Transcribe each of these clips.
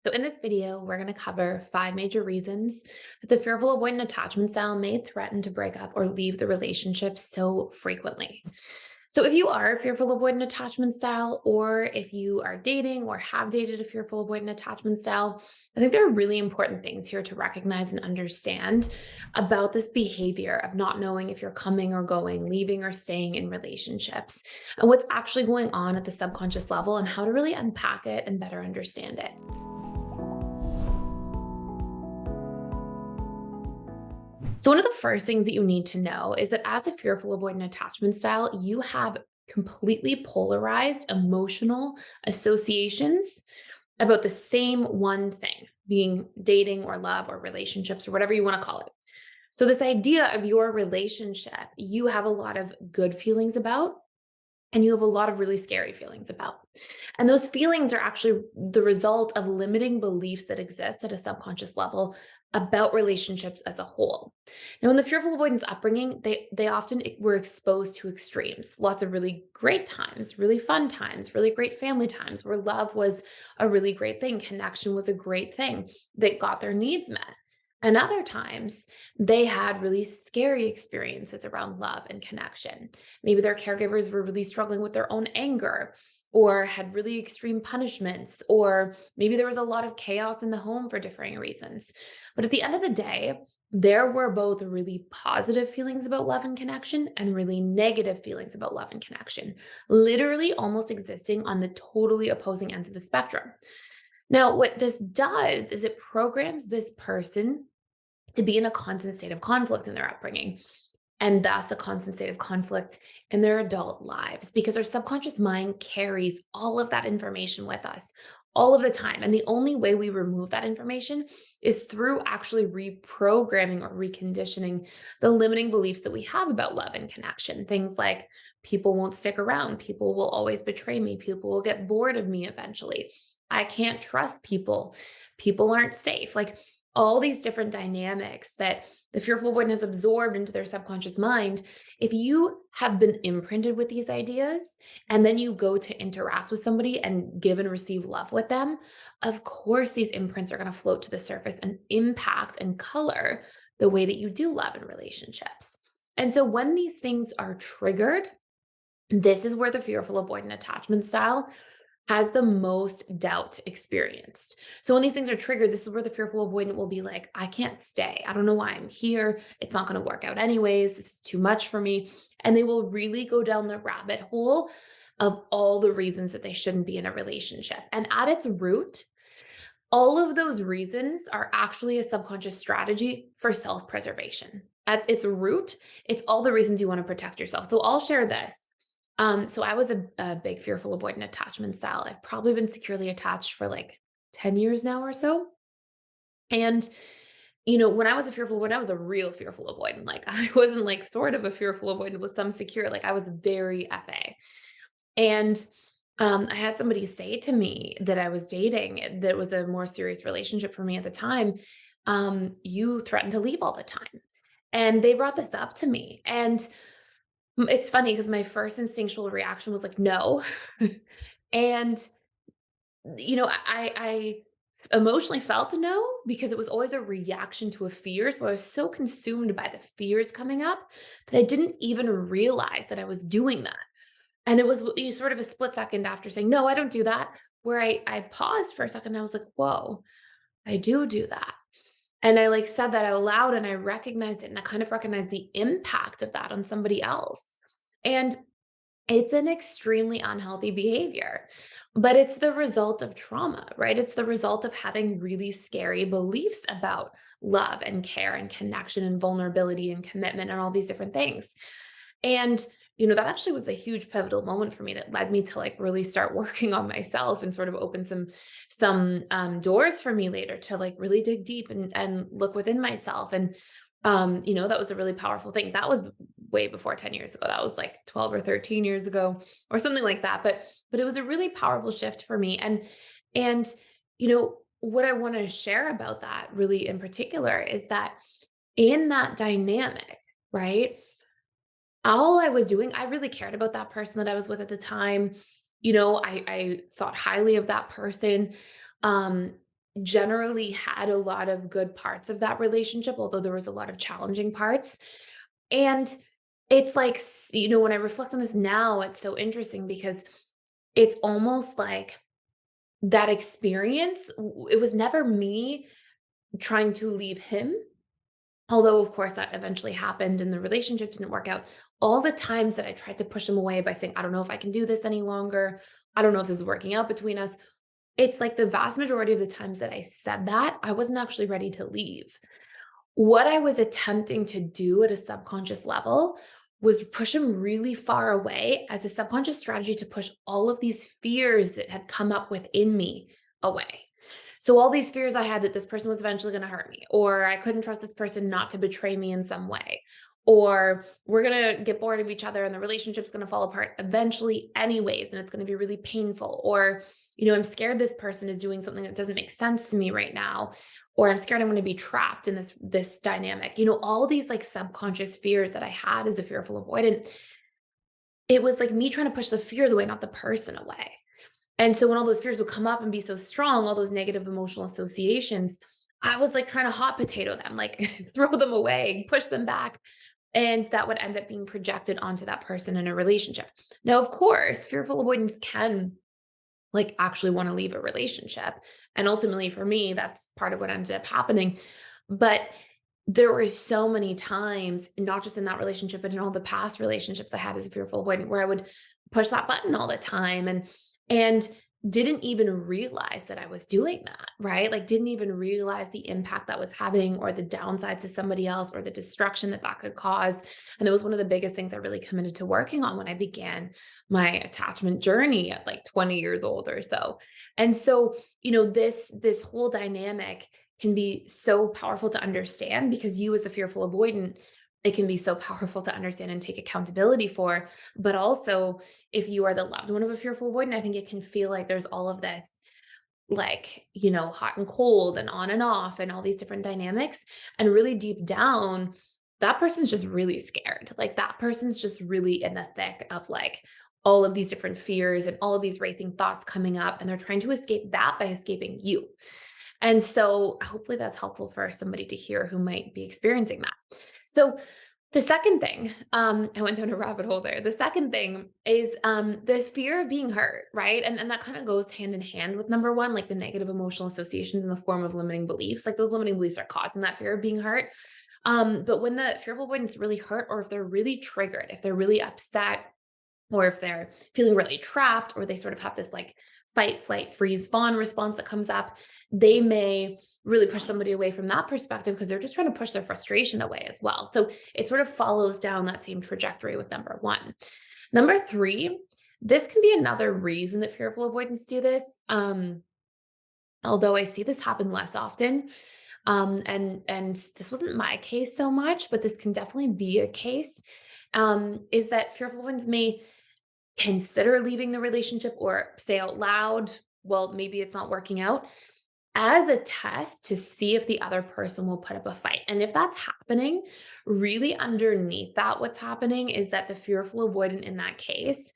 So in this video, we're going to cover 5 major reasons that the fearful avoidant attachment style may threaten to break up or leave the relationship so frequently. So if you are a fearful avoidant attachment style, or if you are dating or have dated a fearful avoidant attachment style, I think there are really important things here to recognize and understand about this behavior of not knowing if you're coming or going, leaving or staying in relationships, and what's actually going on at the subconscious level and how to really unpack it and better understand it. So, one of the first things that you need to know is that as a fearful avoidant attachment style, you have completely polarized emotional associations about the same one thing, being dating or love or relationships or whatever you want to call it. So, this idea of your relationship, you have a lot of good feelings about, and you have a lot of really scary feelings about. And those feelings are actually the result of limiting beliefs that exist at a subconscious level about relationships as a whole. Now, in the fearful avoidance upbringing, they often were exposed to extremes, lots of really great times, really fun times, really great family times where love was a really great thing, connection was a great thing that got their needs met. And other times, they had really scary experiences around love and connection. Maybe their caregivers were really struggling with their own anger or had really extreme punishments, or maybe there was a lot of chaos in the home for differing reasons. But at the end of the day, there were both really positive feelings about love and connection and really negative feelings about love and connection, literally almost existing on the totally opposing ends of the spectrum. Now, what this does is it programs this person to be in a constant state of conflict in their upbringing, and thus a constant state of conflict in their adult lives, because our subconscious mind carries all of that information with us all of the time. And the only way we remove that information is through actually reprogramming or reconditioning the limiting beliefs that we have about love and connection. Things like people won't stick around, people will always betray me, people will get bored of me eventually. I can't trust people. People aren't safe. Like all these different dynamics that the fearful avoidant has absorbed into their subconscious mind. If you have been imprinted with these ideas and then you go to interact with somebody and give and receive love with them, of course, these imprints are going to float to the surface and impact and color the way that you do love in relationships. And so when these things are triggered, this is where the fearful avoidant attachment style has the most doubt experienced. So when these things are triggered, this is where the fearful avoidant will be like, I can't stay. I don't know why I'm here. It's not going to work out anyways. This is too much for me. And they will really go down the rabbit hole of all the reasons that they shouldn't be in a relationship. And at its root, all of those reasons are actually a subconscious strategy for self preservation. At its root, it's all the reasons you want to protect yourself. So I'll share this. So I was a big fearful avoidant attachment style. I've probably been securely attached for like 10 years now or so. And, when I was a fearful avoidant, I was a real fearful avoidant. Like I wasn't like sort of a fearful avoidant with some secure, like I was very FA. And I had somebody say to me that I was dating, that was a more serious relationship for me at the time. You threaten to leave all the time. And they brought this up to me. And it's funny because my first instinctual reaction was like, no. And, I emotionally felt a no because it was always a reaction to a fear. So I was so consumed by the fears coming up that I didn't even realize that I was doing that. And it was sort of a split second after saying, no, I don't do that, where I paused for a second. And I was like, whoa, I do that. And I like said that out loud and I recognized it and I kind of recognized the impact of that on somebody else. And it's an extremely unhealthy behavior, but it's the result of trauma, right? It's the result of having really scary beliefs about love and care and connection and vulnerability and commitment and all these different things. And that actually was a huge pivotal moment for me that led me to like really start working on myself and sort of open some doors for me later to like really dig deep and look within myself. And that was a really powerful thing. That was way before 10 years ago. That was like 12 or 13 years ago or something like that. But it was a really powerful shift for me. And what I want to share about that really in particular is that in that dynamic, right? All I was doing, I really cared about that person that I was with at the time. I thought highly of that person. Um, generally had a lot of good parts of that relationship, although there was a lot of challenging parts. And it's like, when I reflect on this now, it's so interesting because it's almost like that experience, it was never me trying to leave him. Although, of course, that eventually happened and the relationship didn't work out. All the times that I tried to push him away by saying, I don't know if I can do this any longer. I don't know if this is working out between us. It's like the vast majority of the times that I said that, I wasn't actually ready to leave. What I was attempting to do at a subconscious level was push him really far away as a subconscious strategy to push all of these fears that had come up within me away. So, all these fears I had that this person was eventually going to hurt me, or I couldn't trust this person not to betray me in some way, or we're going to get bored of each other and the relationship's going to fall apart eventually, anyways, and it's going to be really painful, or, I'm scared this person is doing something that doesn't make sense to me right now, or I'm scared I'm going to be trapped in this dynamic. All these like subconscious fears that I had as a fearful avoidant, it was like me trying to push the fears away, not the person away. And so when all those fears would come up and be so strong, all those negative emotional associations, I was like trying to hot potato them, like throw them away, push them back. And that would end up being projected onto that person in a relationship. Now, of course, fearful avoidance can like actually want to leave a relationship. And ultimately for me, that's part of what ended up happening. But there were so many times, not just in that relationship, but in all the past relationships I had as a fearful avoidant, where I would push that button all the time and didn't even realize that I was doing that, right? Like didn't even realize the impact that was having or the downsides to somebody else or the destruction that that could cause. And it was one of the biggest things I really committed to working on when I began my attachment journey at like 20 years old or so. And so, this whole dynamic can be so powerful to understand because you as a fearful avoidant, it can be so powerful to understand and take accountability for. But also, if you are the loved one of a fearful avoidant, I think it can feel like there's all of this, like, hot and cold and on and off and all these different dynamics. And really deep down, that person's just really scared. Like that person's just really in the thick of like all of these different fears and all of these racing thoughts coming up. And they're trying to escape that by escaping you. And so hopefully that's helpful for somebody to hear who might be experiencing that. So the second thing, I went down a rabbit hole there. The second thing is this fear of being hurt, right? And that kind of goes hand in hand with number one, like the negative emotional associations in the form of limiting beliefs. Like those limiting beliefs are causing that fear of being hurt. But when the fearful avoidance really hurt, or if they're really triggered, if they're really upset, or if they're feeling really trapped, or they sort of have this like fight, flight, freeze, fawn response that comes up, they may really push somebody away from that perspective because they're just trying to push their frustration away as well. So it sort of follows down that same trajectory with number one. Number three, this can be another reason that fearful avoidance do this. Although I see this happen less often. And this wasn't my case so much, but this can definitely be a case. Is that fearful avoidance may consider leaving the relationship or say out loud, well, maybe it's not working out, as a test to see if the other person will put up a fight. And if that's happening, really underneath that, what's happening is that the fearful avoidant in that case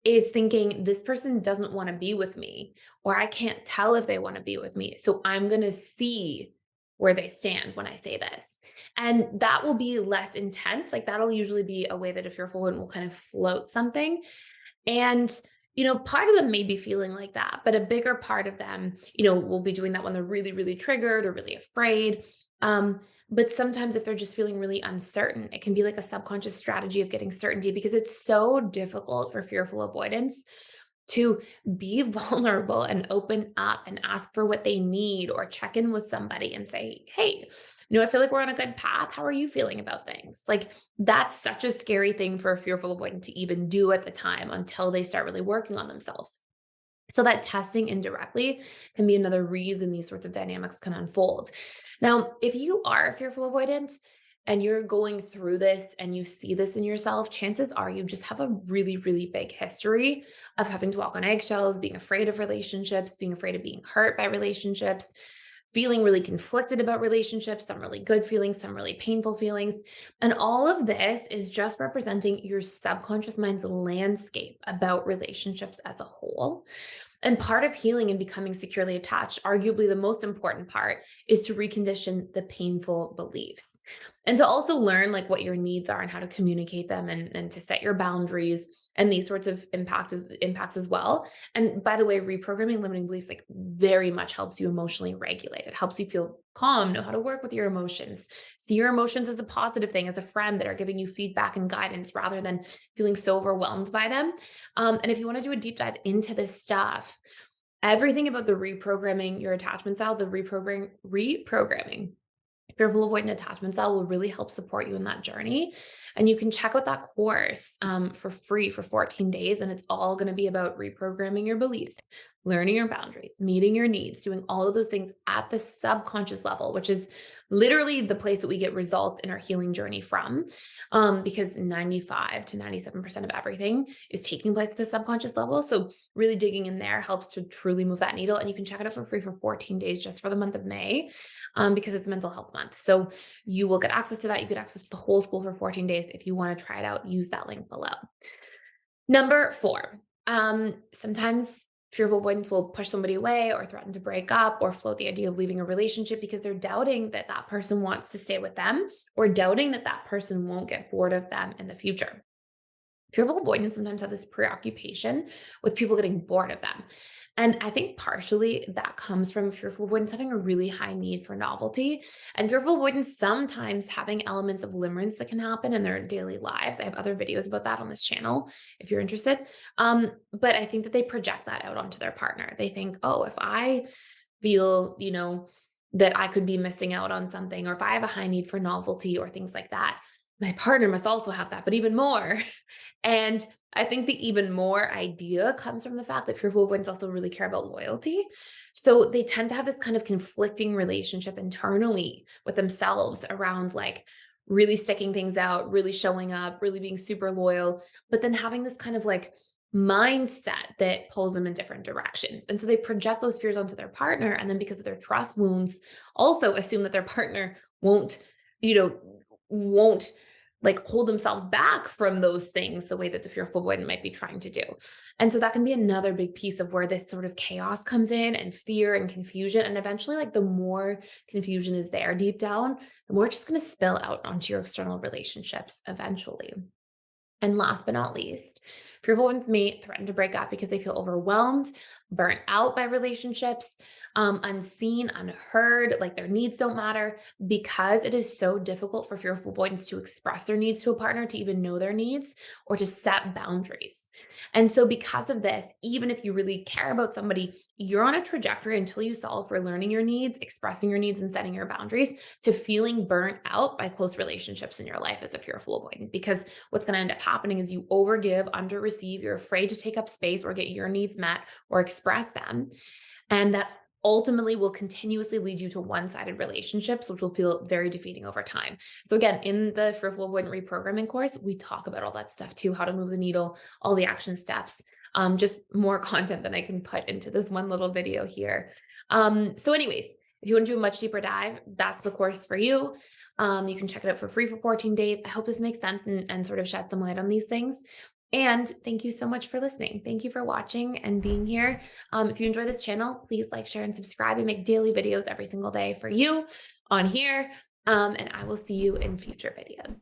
is thinking this person doesn't want to be with me, or I can't tell if they want to be with me. So I'm going to see where they stand when I say this. And that will be less intense. Like that'll usually be a way that a fearful one will kind of float something. And, part of them may be feeling like that, but a bigger part of them, will be doing that when they're really, really triggered or really afraid. But sometimes if they're just feeling really uncertain, it can be like a subconscious strategy of getting certainty because it's so difficult for fearful avoidance to be vulnerable and open up and ask for what they need or check in with somebody and say, hey, I feel like we're on a good path. How are you feeling about things? Like that's such a scary thing for a fearful avoidant to even do at the time until they start really working on themselves. So that testing indirectly can be another reason these sorts of dynamics can unfold. Now, if you are a fearful avoidant and you're going through this and you see this in yourself, chances are you just have a really, really big history of having to walk on eggshells, being afraid of relationships, being afraid of being hurt by relationships, feeling really conflicted about relationships, some really good feelings, some really painful feelings. And all of this is just representing your subconscious mind's landscape about relationships as a whole. And part of healing and becoming securely attached, arguably the most important part, is to recondition the painful beliefs and to also learn like what your needs are and how to communicate them, and to set your boundaries and these sorts of impacts as well. And by the way, reprogramming limiting beliefs like very much helps you emotionally regulate. It helps you feel calm, know how to work with your emotions, see your emotions as a positive thing, as a friend that are giving you feedback and guidance rather than feeling so overwhelmed by them. And if you want to do a deep dive into this stuff, everything about the reprogramming your attachment style, the reprogramming fearful avoidant attachment style will really help support you in that journey. And you can check out that course for free for 14 days. And it's all going to be about reprogramming your beliefs, learning your boundaries, meeting your needs, doing all of those things at the subconscious level, which is literally the place that we get results in our healing journey from. Because 95 to 97% of everything is taking place at the subconscious level. So really digging in there helps to truly move that needle. And you can check it out for free for 14 days just for the month of May, because it's mental health month. So you will get access to that. You get access to the whole school for 14 days. If you want to try it out, use that link below. Number 4, sometimes fearful avoidance will push somebody away or threaten to break up or float the idea of leaving a relationship because they're doubting that that person wants to stay with them, or doubting that that person won't get bored of them in the future. Fearful avoidants sometimes have this preoccupation with people getting bored of them. And I think partially that comes from fearful avoidance having a really high need for novelty, and fearful avoidance sometimes having elements of limerence that can happen in their daily lives. I have other videos about that on this channel if you're interested. But I think that they project that out onto their partner. They think, oh, if I feel, that I could be missing out on something, or if I have a high need for novelty or things like that, my partner must also have that, but even more. And I think the even more idea comes from the fact that fearful avoidants also really care about loyalty. So they tend to have this kind of conflicting relationship internally with themselves around like really sticking things out, really showing up, really being super loyal, but then having this kind of like mindset that pulls them in different directions. And so they project those fears onto their partner. And then because of their trust wounds, also assume that their partner you know, won't like hold themselves back from those things the way that the fearful avoidant might be trying to do. And so that can be another big piece of where this sort of chaos comes in, and fear and confusion. And eventually, like the more confusion is there deep down, the more it's just going to spill out onto your external relationships eventually. And last but not least, fearful ones may threaten to break up because they feel overwhelmed, burnt out by relationships, unseen, unheard, like their needs don't matter, because it is so difficult for fearful avoidants to express their needs to a partner, to even know their needs, or to set boundaries. And so, because of this, even if you really care about somebody, you're on a trajectory until you solve for learning your needs, expressing your needs, and setting your boundaries, to feeling burnt out by close relationships in your life as a fearful avoidant. Because what's going to end up happening is you overgive, under receive, you're afraid to take up space or get your needs met or express them. And that ultimately will continuously lead you to one-sided relationships, which will feel very defeating over time. So again, in the Fearful Avoidant Reprogramming course, we talk about all that stuff too, how to move the needle, all the action steps, just more content than I can put into this one little video here. So anyways, if you want to do a much deeper dive, that's the course for you. You can check it out for free for 14 days. I hope this makes sense and sort of shed some light on these things. And thank you so much for listening. Thank you for watching and being here. If you enjoy this channel, please like, share, and subscribe. I make daily videos every single day for you on here. And I will see you in future videos.